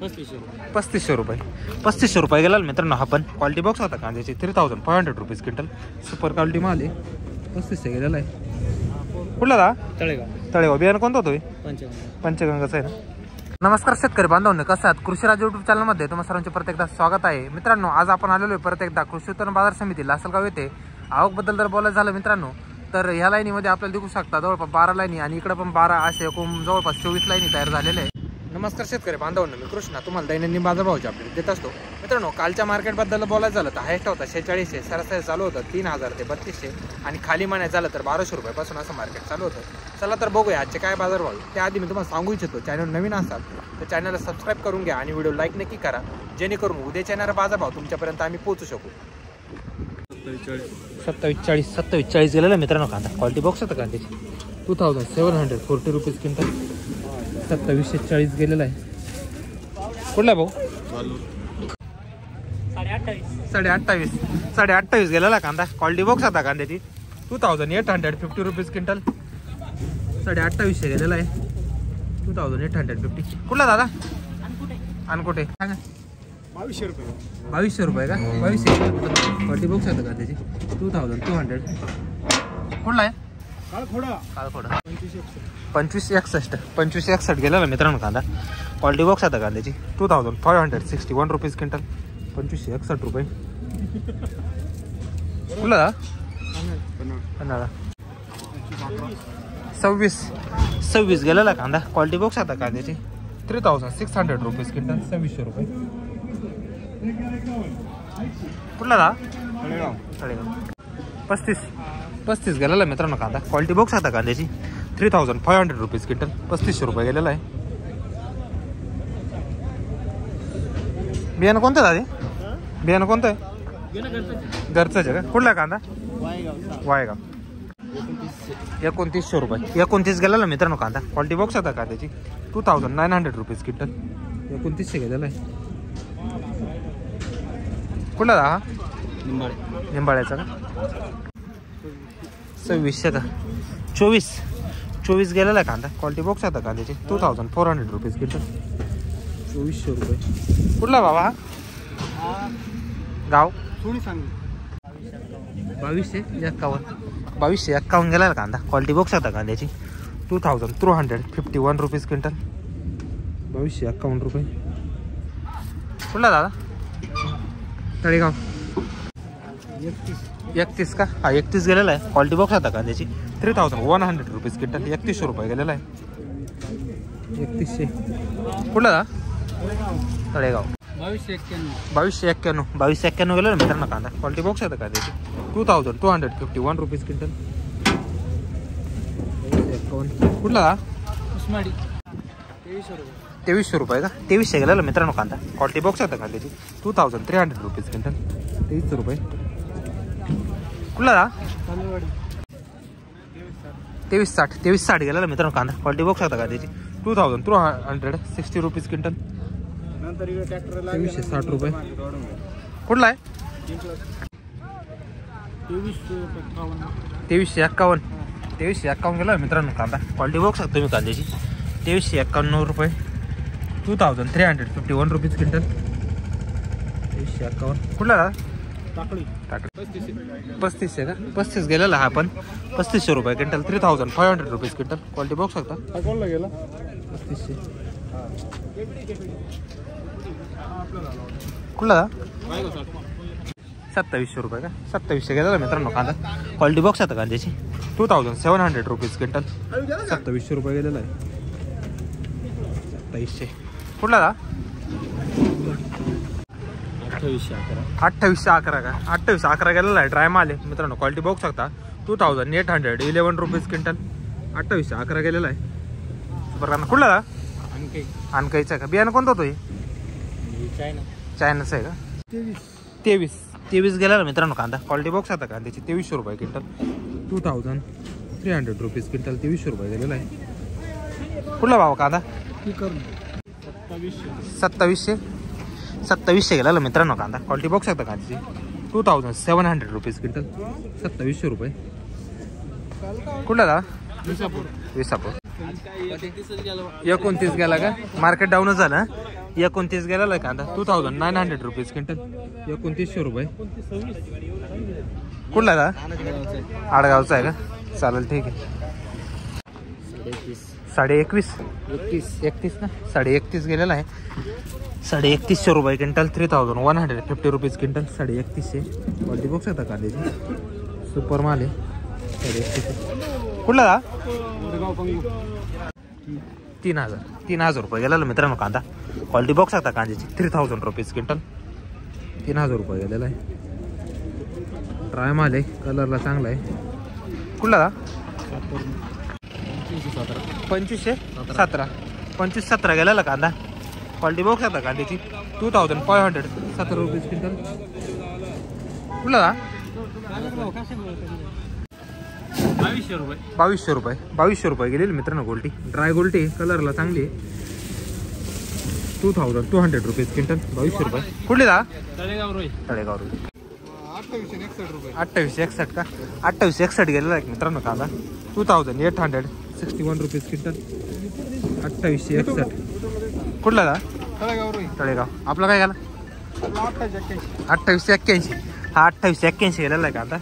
3500 रुपये. 3500 रुपये गेला मित्रांनो. हा पण क्वालिटी बॉक्स होता कांद्याची 3500 रुपीज क्विंटल. सुपर क्वालिटी माल आहे. 3500 गेलेला आहे. कुठला दा? तळेगाव. बियाणं कोणतं होतोय? पंचगंगाचं आहे ना. नमस्कार शेतकरी बांधवांनो, कसं आहात? कृषीराज यूट्यूब चॅनलमध्ये तुम्हा सर्वांचे परत एकदा स्वागत आहे. मित्रांनो, आज आपण आलेलो आहे परत एकदा कृषी उत्पन्न बाजार समिती लासलगाव येथे. आवकबद्दल जर बोलायचं झालं मित्रांनो, तर ह्या लाईनीमध्ये आपल्याला दिसू शकता जवळपास 12 लाईनी आणि इकडे पण 12 असे एकूण जवळपास 24 लाईनी तयार झालेले आहे. नमस्कार शेतकरी बांधवांनो, मी कृष्णा तुम्हाला दैनंदिन बाजारभावाची अपडेट देत असतो. मित्रांनो, कालच्या मार्केटबद्दल बोलायचं झालं तर हायस्ट होता 4600, सरासरी चालू होतं 3000 ते 3200 आणि खाली म्हणायचं झालं तर 1200 रुपयापासून असं मार्केट चालू होतं. चला तर बघूया आजचे काय बाजारभाव. त्याआधी मी तुम्हाला सांगू इच्छितो, चॅनल नवीन असाल तर चॅनलला सबस्क्राईब करून घ्या आणि व्हिडिओ लाईक नक्की करा, जेणेकरून उद्याच्या येणारा बाजारभाव तुमच्यापर्यंत आम्ही पोहोचू शकू. 2740 गेलेला मित्रांनो कांदा. क्वालिटी बॉक्स होता कांद्याची 2740 रुपीज क्विंटल. 2740 गेलेला आहे. कुठला भाऊ? 28.5 गेलेला कांदा. क्वालिटी बॉक्स होता कांद्याची 2850 रुपीज क्विंटल. 2850 गेलेला आहे. 2850. कुठला दादा? अनकोटे. सांगा. 2200 रुपये का? 2200 क्वालिटी बॉक्स होता कांद्याची 2200. कुठला आहे? काळखोडा. 2561 गेला ना मित्रांनो कांदा. क्वालिटी बॉक्स आता कांद्याची 2561 रुपीज क्विंटल. 2561 रुपये. कुठला? 26 गेलेला कांदा. क्वालिटी बॉक्स आता कांद्याची 3600 रुपीज क्विंटल. 2600 रुपये. कुठला? तळेगाव. 35 गेलेला मित्रांनो कांदा. क्वालिटी बॉक्स आता कांद्याची 3500 रुपीज क्विंटल. 3500 रुपये गेलेला आहे. बियाणं कोणतं दादी? बियाणं कोणतं आहे? घरचंच आहे का? कुठला कांदा? वायगाव. 2900 रुपये. 29 गेलेला मित्रांनो कांदा. क्वालिटी बॉक्स आता कांद्याची 2900 रुपीज क्विंटल. 2900 गेलेला आहे. कुठला हा? निंबाळ्याचा का? 2600 का? 24 गेलेला कांदा. क्वालिटी बॉक्स आता कांद्याची 2400 रुपीज क्विंटल. 2400 रुपये. कुठला बाबा हा? गाव? 2251 गेला कांदा. क्वालिटी बॉक्स आता कांद्याची 2351 रुपीज क्विंटल. 2251 रुपये. कुठला दादा? तळेगाव. 31 का? हा 31 गेलेला आहे. क्वालिटी बॉक्स आता कांद्याची 3100 रुपीज क्विंटल. 3100 रुपये गेलेला आहे. 3100. कुठला दा? तळेगाव. 2291 गेलेला मित्रांनो कांदा. क्वालिटी बॉक्स आता कांद्याची 2251 रुपीज क्विंटल. 2251. कुठला दा? 2300 रुपये का? 2300 गेलेला मित्रांनो कांदा. क्वालिटी बॉक्स आता कांद्याची 2300 रुपीज क्विंटल. 2300 रुपये. कुठला दा? 2360 गेलेला मित्रांनो कांदा. क्वालिटी बॉक्स आता कांद्याची 2360 रुपीज क्विंटल. 2360 रुपये. कुठला आहे? 2351 गेला मित्रांनो कांदा. क्वालिटी बॉक्स तुम्ही कांद्याची 2351 रुपये. 2351 रुपीज क्विंटल. 2351. कुठला? टाकळी. 3500 का? 35 गेलेला हा पण 3500 रुपये quintal. 3500 rupees quintal. Quality box होता. गेला 3500. कुठला? 2700 रुपये का? 2700 गेलेला मित्रांनो कांदा. क्वालिटी बॉक्स आता कांद्याची 2700 रुपीज क्विंटल. 2700 रुपये गेलेला आहे. 2700. कुठला? 2811 का? 2811 गेलेला आहे. ड्राय माल आहे मित्रांनो. क्वालिटी बॉक्स होता 2811 रुपीज क्विंटल. 2811 गेलेला आहे. बरं. कुठला? अनकाईचा का? बियाणं कोणतं होतं? चायनाचं आहे का? 23 गेलेला मित्रांनो कांदा. क्वालिटी बॉक्स आता कांद्याची 2300 रुपये क्विंटल. 2300 rupees quintal. 2300 रुपये गेलेला आहे. कुठला भाव कांदा? 2700 गेलेला मित्रांनो कांदा. क्वालिटी बॉक्स आता कांद्याची 2700 रुपीज क्विंटल. 2700 रुपये. कुठला दा? विसापूर. 29 गेला का? मार्केट डाऊनच झालं. 29 गेलेला आहे कांदा. 2900 रुपीज क्विंटल. 2900 रुपये. कुठला का? आडगावचा आहे का? चालेल ठीक आहे. 21.5 ना? 31.5 गेलेला आहे. 31.5 रुपये quintal. 3150 rupees quintal. 3150. Quality box आता कांद्याची सुपर माल आहे. 3150. कुठला का? 3,000 रुपये गेलेला मित्रांनो कांदा. क्वालिटी बॉक्स आता कांद्याची 3000 रुपीज क्विंटल. 3,000 रुपये गेलेला आहे. ड्राय माल आहे. कलरला चांगला आहे. कुठला का? 2517. 2517 गेलेला कांदा. क्वालिटी बॉक्स आता कांद्याची 2517 रुपीज क्विंटल. कुठला का? 2200 रुपये गेलेली मित्रांनो गोल्टी. ड्राय गोल्टी कलरला चांगली आहे. 2200 रुपीज क्विंटल. 2200 रुपये. कुठली का? तळेगाव रोई. 2861 का? 2861 गेलेला आहे मित्रांनो कांदा. 2861 रुपीज क्विंटल. 2861. कुठला का? तळेगाव. आपला काय गेला? 2881. हा 2881 गेलेला आहे कांदा.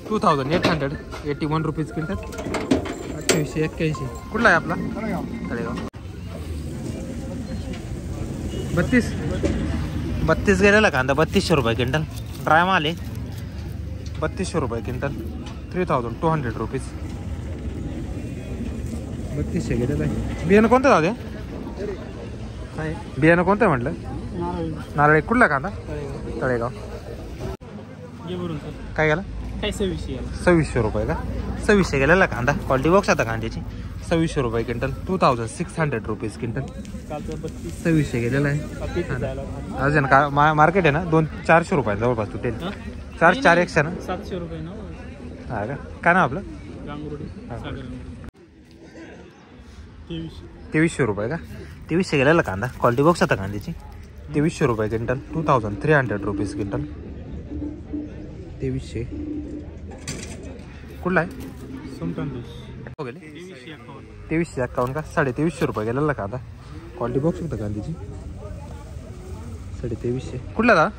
2881 रुपीज क्विंटल. 2881. कुठला आहे आपला? तळेगाव. 32 गेलेला कांदा. 3200 रुपये क्विंटल. ड्राय माल आहे. 3200 रुपये क्विंटल. 3200 रुपीज. 3200 गेलेला आहे. बियाणं कोणतं जाऊ दे? बियाणं कोणतं म्हटलं? नारळी. कुठला कांदा? तळेगाव. काय गेला? 2600 रुपये का? 2600 गेलेला कांदा. क्वालिटी बॉक्स आता कांद्याची 2600 रुपये क्विंटल. 2600 rupees quintal. 2600 गेलेला आहे. अजून का मार्केट आहे ना 200-400 रुपये जवळपास तुटेल. 400 ना? 700 रुपये ना. हा का? काय नाव आपलं? 2300 रुपये का? 2300 गेलेला कांदा. क्वालिटी बॉक्स आता कांद्याची 2300 रुपये क्विंटल. 2300 rupees quintal. 2300. कुठला आहे? 2351 का? 2350 रुपये गेलेला कांदा. क्वालिटी बॉक्स होता कांद्याची 2350. कुठला का?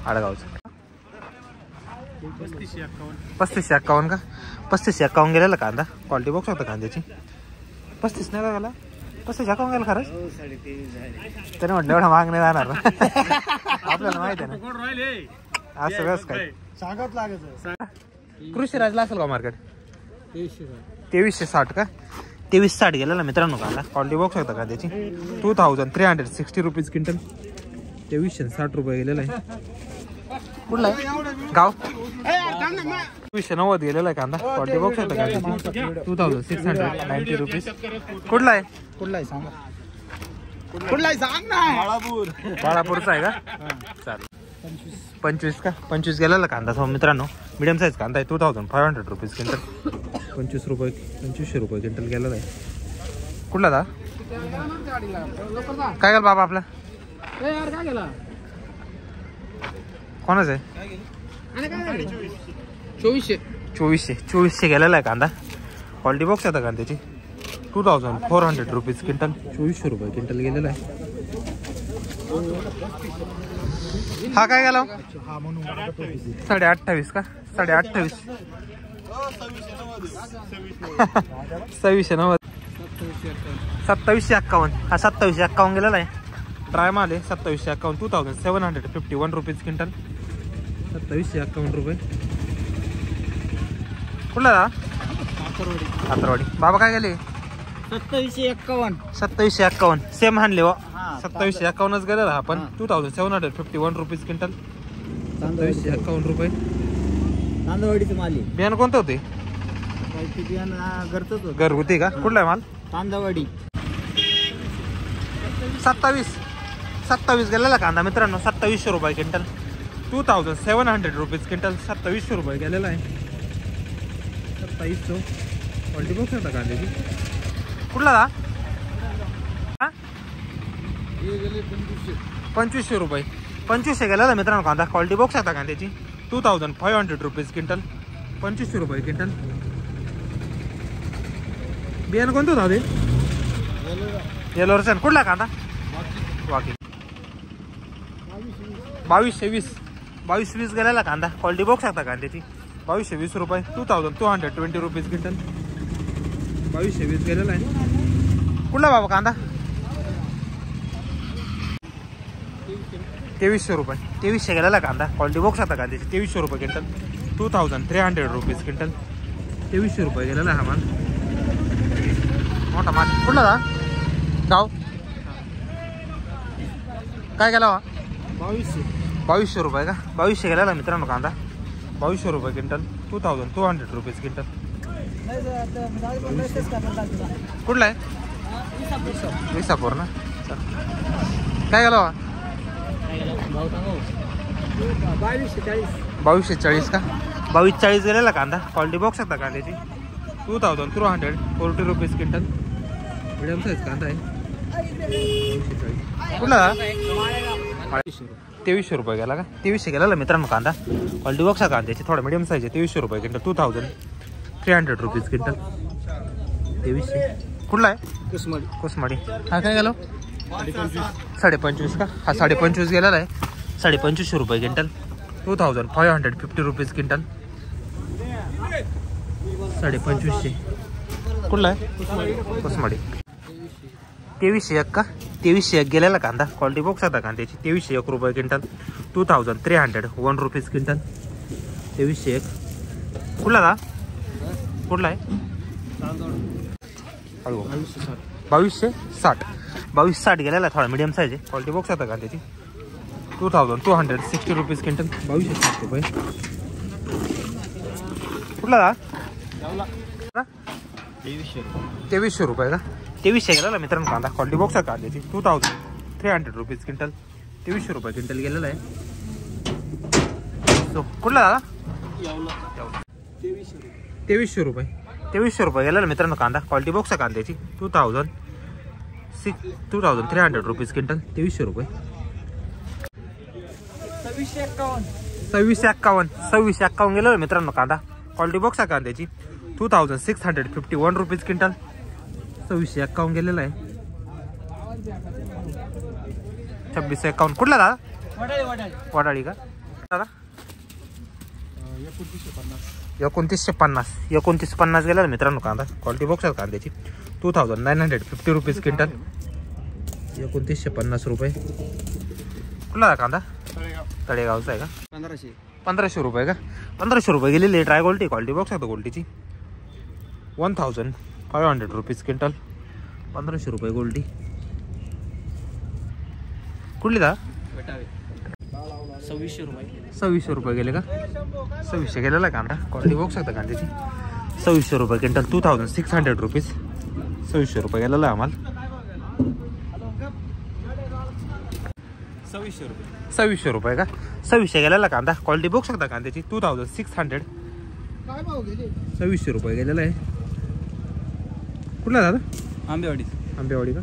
आडगावचा. 3551 का? 3551 गेलेला कांदा. क्वालिटी बॉक्स होता कांद्याची 35 नाही लागला. 3551 गेला खरंच. त्याने म्हटलं एवढा महाग नाही जाणार ना. आपल्याला माहिती आहे ना. असं कसं काय सांगत लागत. कृषी राजला असेल का मार्केट? 2360 का? 2360 गेलेला मित्रांनो कांदा. क्वालिटी बॉक्स होता का त्याची 2360 रुपीज क्विंटल. 2360 रुपये गेलेला आहे. कुठला आहे गाव? 2390 गेलेला आहे कांदा. क्वालिटी बॉक्स होता का त्याची 2690 रुपीज. कुठला आहे? सांगा. कुठला आहे सांग ना. बाळापूरचा आहे का? चालेल. 25 का? 25 गेलेला कांदा मित्रांनो. मिडियम साईज कांदा आहे. 2500 रुपीज क्विंटल. 2500 रुपये क्विंटल गेलेला आहे. कुठला था? काय गेला बाबा आपला? कोणाच आहे? 2400 गेलेला आहे कांदा. क्वालिटी बॉक्स आता कांद्याची 2400 रुपीज क्विंटल. 2400 रुपये क्विंटल गेलेला आहे. हा काय गेला? 28.5 का? 28.5. 2690. 2751. हा 2751 गेलेला आहे. ड्राय माल आहे. 2751. 2751 रुपीज क्विंटल. 2751 रुपये. कुठला? कातरवाडी. बाबा काय गेले? 2751. सेम हाणले व 2751च गेलेला आपण. 2751 रुपीज क्विंटल. 2751 रुपये. तांदवाडीचं माल. बियाणं कोणतं होते? घरगुती का? कुठला आहे माल? तांदवाडी. 27 गेलेला कांदा मित्रांनो. 2700 रुपये क्विंटल. 2700 rupees quintal. 2700 रुपये गेलेला आहे. 2700. क्वालिटी बॉक्स होता कांद्याची. कुठला था? 2500 रुपये. 2500 गेलेला मित्रांनो कांदा. क्वालिटी बॉक्स होता कांद्याची 2500 रुपीज क्विंटल. 2500 रुपये क्विंटल. बियाणं कोणतं होतं ते? येलोरसन. कुठला कांदा? वाकी. 2220 गेलेला कांदा. क्वालिटी बघू शकता कांद्याची. 2220 रुपये. 2220 रुपीज क्विंटल. 2220 गेलेला आहे. कुठला बाबा कांदा? 2300 रुपये. 2300 गेलेला कांदा. क्वालिटी बघू शकता कांद्याची. 2300 रुपये क्विंटल. 2300 rupees quintal. 2300 रुपये गेलेला हा माल. मोठा माल. कुठला दा गाव काय गेला वा? 2200 रुपये का? 2200 गेलेला मित्रांनो कांदा. 2200 रुपये क्विंटल. 2200 rupees quintal. कुठला आहे? विसापूर ना. काय गेला वा? 2240 का? 2240 गेलेला कांदा. क्वालिटी बघू शकता कांद्याची. 2240 रुपीज क्विंटल. मिडियम साईज कांदा आहे. कुठला? 2300 रुपये गेला का? 2300 गेला मित्रांनो कांदा. क्वालिटी बघू शकता कांद्याची. थोडा मिडियम साईज आहे. 2300 रुपये क्विंटल. 2300 rupees quintal. 2300. कुठला आहे? कुसमाडी. हा काय गेलो? 25.5 का? हा 25.5 गेलेला आहे. 2500 रुपये क्विंटल. 2550 rupees quintal. 2550. कुठला आहे? कुसमाडी. 2301 का? 2301 गेलेला कांदा. क्वालिटी बघू शकता कांद्याची. 2301 रुपये क्विंटल. 2301 rupees quintal. 2301. कुठला का? कुठला आहे? 2260. 2260 गेलेला. थोडा मिडियम साईज आहे. क्वालिटी बघू शकता कांद्याची. 2260 रुपीज क्विंटल. 2260 रुपये. कुठला का? 2300 रुपये का? 2300 गेलेला मित्रांनो कांदा. क्वालिटी बघू शकता कांद्याची. 2300 रुपीज क्विंटल. 2300 रुपये क्विंटल गेलेला आहे. कुठला दादा? 2300 रुपये. 2300 रुपये गेलेला मित्रांनो कांदा. क्वालिटी बघू शकता कांद्याची. 2300 रुपीज क्विंटल. 2300 रुपये. 2651 गेलेला मित्रांनो कांदा. क्वालिटी बघू शकता कांद्याची. 2651 रुपीज क्विंटल. 2651 गेलेला आहे. 2651. कुठला दादा? वडाळी का दादा? 2950 गेला मित्रांनो कांदा. क्वालिटी बघू शकता कांद्याची. 2950 रुपीज क्विंटल. 2950 रुपये. कुठला कांदा? तळेगावचा आहे का? 1500 रुपये का? 1500 रुपये गेलेली ड्राय गोल्टी. क्वालिटी बघू शकता गोल्टीची. 1500 रुपीज क्विंटल. 1500 रुपये गोल्टी. कुठली दा? 2600 रुपये गेले का? 2600 गेलेला कांदा. क्वालिटी बघू शकता कांद्याची. 2600 रुपये क्विंटल. 2600 रुपीज. 2600 रुपये गेलेला आम्हाला. 2600 रुपये का? 2600 गेलेला कांदा. क्वालिटी बघू शकता कांद्याची. 2600. 2600 रुपये गेलेला आहे. कुठला दादा? आंबेवाडी का?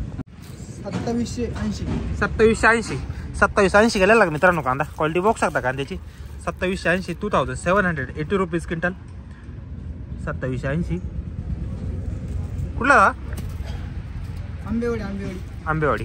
2780 गेलेला मित्रांनो कांदा. क्वालिटी बघू शकता कांद्याची. 2780. 2780 रुपीज क्विंटल. 2780. कुठला दादा? आंबेवाडी.